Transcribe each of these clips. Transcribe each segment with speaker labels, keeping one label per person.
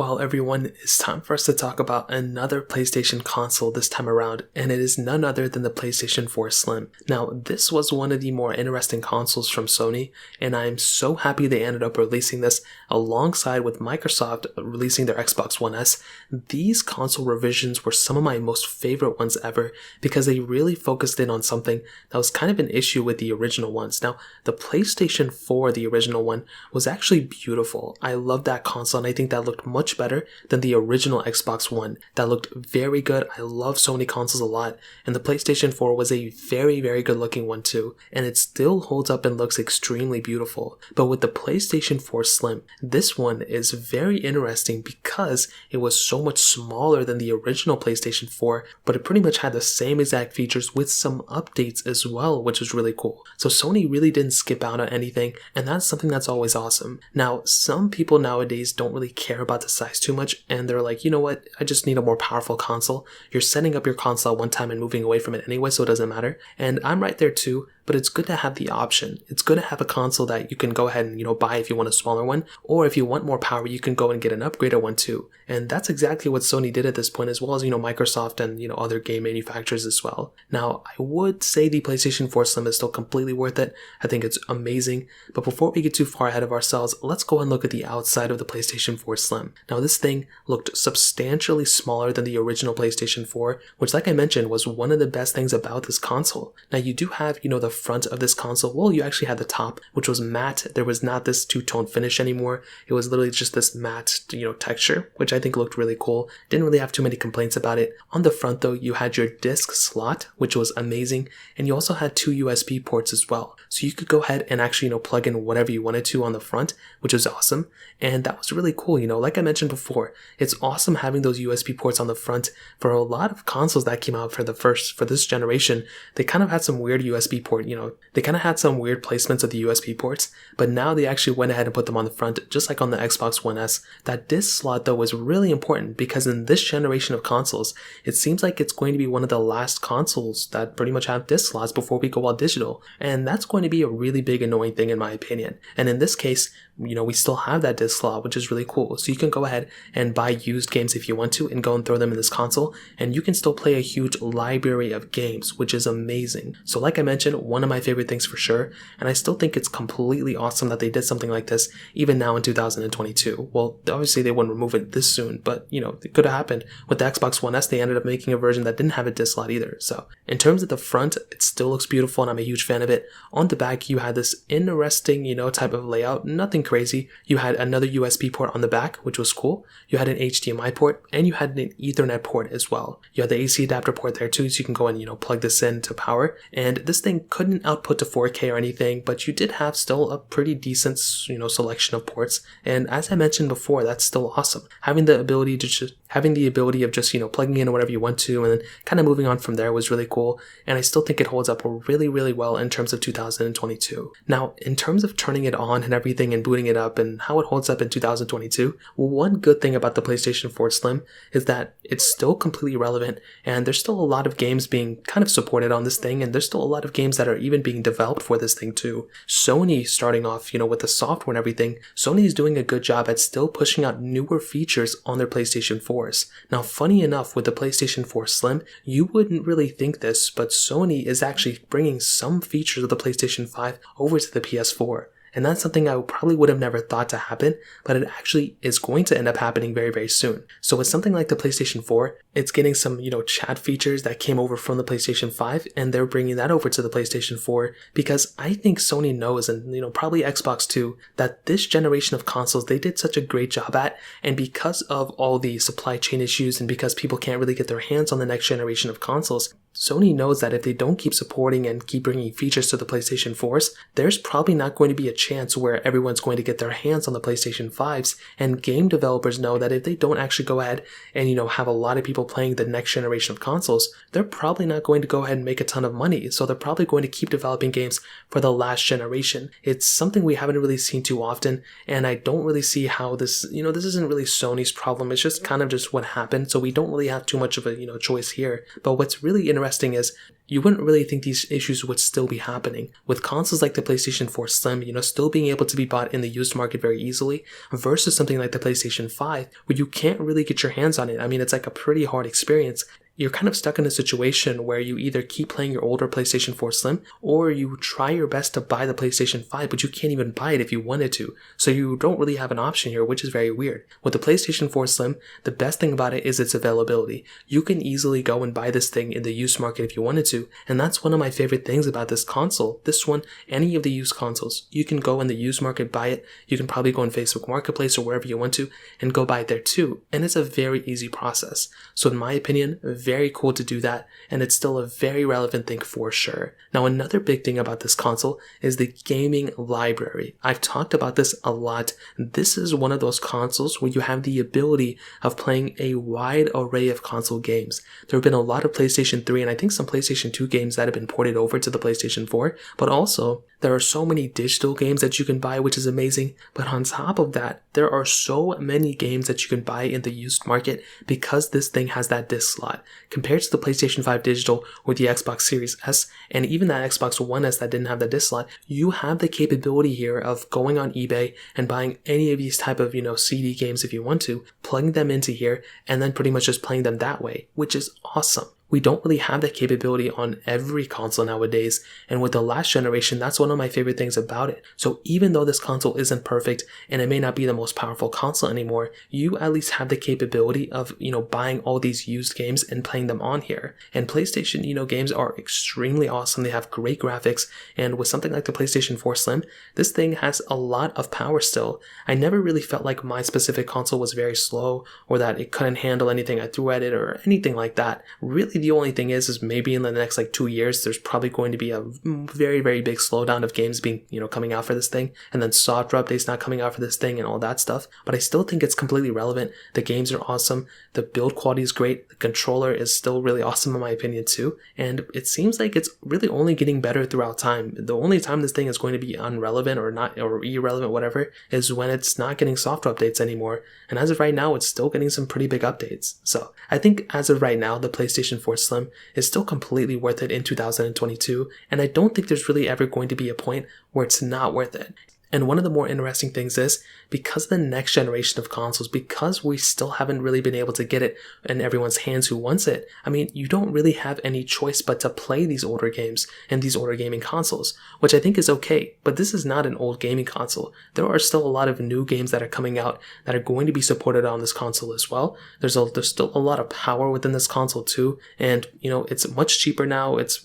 Speaker 1: Well, everyone, it's time for us to talk about another PlayStation console this time around, and it is none other than the PlayStation 4 Slim. Now, this was one of the more interesting consoles from Sony, and I'm so happy they ended up releasing this alongside with Microsoft releasing their Xbox One S. These console revisions were some of my most favorite ones ever because they really focused in on something that was kind of an issue with the original ones. Now, the PlayStation 4, the original one, was actually beautiful. I love that console, and I think that looked much better than the original Xbox One. That looked very good. I love Sony consoles a lot, and the PlayStation 4 was a very, very good looking one too, and it still holds up and looks extremely beautiful. But with the PlayStation 4 Slim, this one is very interesting because it was so much smaller than the original PlayStation 4, but it pretty much had the same exact features with some updates as well, which was really cool. So Sony really didn't skip out on anything, and that's something that's always awesome. Now, some people nowadays don't really care about the size too much, and they're like, you know what, I just need a more powerful console. You're setting up your console at one time and moving away from it anyway, so it doesn't matter. And I'm right there too, but it's good to have the option. It's good to have a console that you can go ahead and, buy if you want a smaller one, or if you want more power, you can go and get an upgraded one too. And that's exactly what Sony did at this point, as well as, Microsoft and, other game manufacturers as well. Now, I would say the PlayStation 4 Slim is still completely worth it. I think it's amazing. But before we get too far ahead of ourselves, let's go and look at the outside of the PlayStation 4 Slim. Now, this thing looked substantially smaller than the original PlayStation 4, which, like I mentioned, was one of the best things about this console. Now, you do have, the front of this console. Well, you actually had the top, which was matte. There was not this two-tone finish anymore. It was literally just this matte, texture, which I think looked really cool. Didn't really have too many complaints about it. On the front, though, you had your disc slot, which was amazing, and you also had two USB ports as well. So you could go ahead and actually, plug in whatever you wanted to on the front, which was awesome. And that was really cool. Like I mentioned before, it's awesome having those USB ports on the front. For a lot of consoles that came out for this generation, they kind of had some weird USB port, they kind of had some weird placements of the USB ports, but now they actually went ahead and put them on the front, just like on the Xbox One S. That disc slot, though, was really important because in this generation of consoles, it seems like it's going to be one of the last consoles that pretty much have disc slots before we go all digital. And that's going to be a really big annoying thing in my opinion. And in this case, we still have that disc slot, which is really cool. So you can go ahead and buy used games if you want to and go and throw them in this console, and you can still play a huge library of games, which is amazing. So like I mentioned, one of my favorite things for sure, and I still think it's completely awesome that they did something like this even now in 2022. Well, obviously they wouldn't remove it this soon, but it could have happened. With the Xbox One S, they ended up making a version that didn't have a disc slot either. So in terms of the front, it still looks beautiful and I'm a huge fan of it. On the back, you had this interesting, type of layout, nothing crazy. You had another USB port on the back, which was cool. You had an HDMI port, and you had an Ethernet port as well. You had the AC adapter port there too, so you can go and, plug this in to power. And this thing couldn't output to 4K or anything, but you did have still a pretty decent, selection of ports. And as I mentioned before, that's still awesome. Having the ability of just, plugging in whatever you want to and then kind of moving on from there was really cool. And I still think it holds up really, really well in terms of 2022. Now, in terms of turning it on and everything and booting it up and how it holds up in 2022, one good thing about the PlayStation 4 Slim is that it's still completely relevant, and there's still a lot of games being kind of supported on this thing, and there's still a lot of games that are even being developed for this thing too. Sony starting off, with the software and everything, Sony is doing a good job at still pushing out newer features on their PlayStation 4s. Now, funny enough, with the PlayStation 4 Slim, you wouldn't really think this, but Sony is actually bringing some features of the PlayStation 5 over to the PS4. And that's something I probably would have never thought to happen, but it actually is going to end up happening very, very soon. So with something like the PlayStation 4, it's getting some, chat features that came over from the PlayStation 5, and they're bringing that over to the PlayStation 4 because I think Sony knows, and, probably Xbox too, that this generation of consoles, they did such a great job at, and because of all the supply chain issues and because people can't really get their hands on the next generation of consoles, Sony knows that if they don't keep supporting and keep bringing features to the PlayStation 4s, there's probably not going to be a chance where everyone's going to get their hands on the PlayStation 5s, and game developers know that if they don't actually go ahead and, have a lot of people playing the next generation of consoles, they're probably not going to go ahead and make a ton of money, so they're probably going to keep developing games for the last generation. It's something we haven't really seen too often, and I don't really see how this, this isn't really Sony's problem, it's just kind of just what happened, so we don't really have too much of a, choice here. But what's really interesting interesting is you wouldn't really think these issues would still be happening. With consoles like the PlayStation 4 Slim, still being able to be bought in the used market very easily, versus something like the PlayStation 5, where you can't really get your hands on it. I mean, it's like a pretty hard experience. You're kind of stuck in a situation where you either keep playing your older PlayStation 4 Slim, or you try your best to buy the PlayStation 5, but you can't even buy it if you wanted to. So you don't really have an option here, which is very weird. With the PlayStation 4 Slim, the best thing about it is its availability. You can easily go and buy this thing in the used market if you wanted to, and that's one of my favorite things about this console. This one, any of the used consoles, you can go in the used market, buy it. You can probably go on Facebook Marketplace or wherever you want to, and go buy it there too. And it's a very easy process. So in my opinion, very cool to do that, and it's still a very relevant thing for sure. Now, another big thing about this console is the gaming library. I've talked about this a lot. This is one of those consoles where you have the ability of playing a wide array of console games. There have been a lot of PlayStation 3 and I think some PlayStation 2 games that have been ported over to the PlayStation 4, but also there are so many digital games that you can buy, which is amazing. But on top of that, there are so many games that you can buy in the used market because this thing has that disc slot. Compared to the PlayStation 5 digital or the Xbox Series S, and even that Xbox One S that didn't have the disc slot, you have the capability here of going on eBay and buying any of these type of, CD games if you want to, plugging them into here, and then pretty much just playing them that way, which is awesome. We don't really have that capability on every console nowadays, and with the last generation, that's one of my favorite things about it. So even though this console isn't perfect and it may not be the most powerful console anymore, you at least have the capability of, buying all these used games and playing them on here. And PlayStation, games are extremely awesome. They have great graphics, and with something like the PlayStation 4 Slim, this thing has a lot of power still. I never really felt like my specific console was very slow or that it couldn't handle anything I threw at it or anything like that. Really, the only thing is maybe in the next 2 years, there's probably going to be a very, very big slowdown of games being, coming out for this thing, and then software updates not coming out for this thing and all that stuff. But I still think it's completely relevant. The games are awesome. The build quality is great. The controller is still really awesome in my opinion too. And it seems like it's really only getting better throughout time. The only time this thing is going to be irrelevant or irrelevant, whatever, is when it's not getting software updates anymore. And as of right now, it's still getting some pretty big updates. So I think as of right now, the PlayStation 4 Slim is still completely worth it in 2022, and I don't think there's really ever going to be a point where it's not worth it. And one of the more interesting things is, because the next generation of consoles, because we still haven't really been able to get it in everyone's hands who wants it, you don't really have any choice but to play these older games and these older gaming consoles, which I think is okay. But this is not an old gaming console. There are still a lot of new games that are coming out that are going to be supported on this console as well. There's still a lot of power within this console too, and it's much cheaper now. It's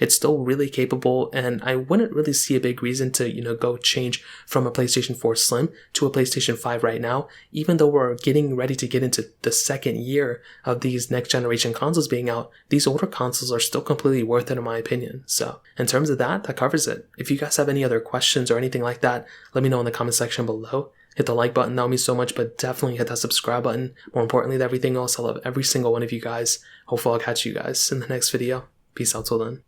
Speaker 1: still really capable, and I wouldn't really see a big reason to go change from a PlayStation 4 Slim to a PlayStation 5 right now, even though we're getting ready to get into the second year of these next generation consoles being out. These older consoles are still completely worth it in my opinion. So in terms of that covers it. If you guys have any other questions or anything like that, let me know in the comment section below. Hit the like button, that would mean so much, but definitely hit that subscribe button. More importantly than everything else, I love every single one of you guys. Hopefully I'll catch you guys in the next video. Peace out till then.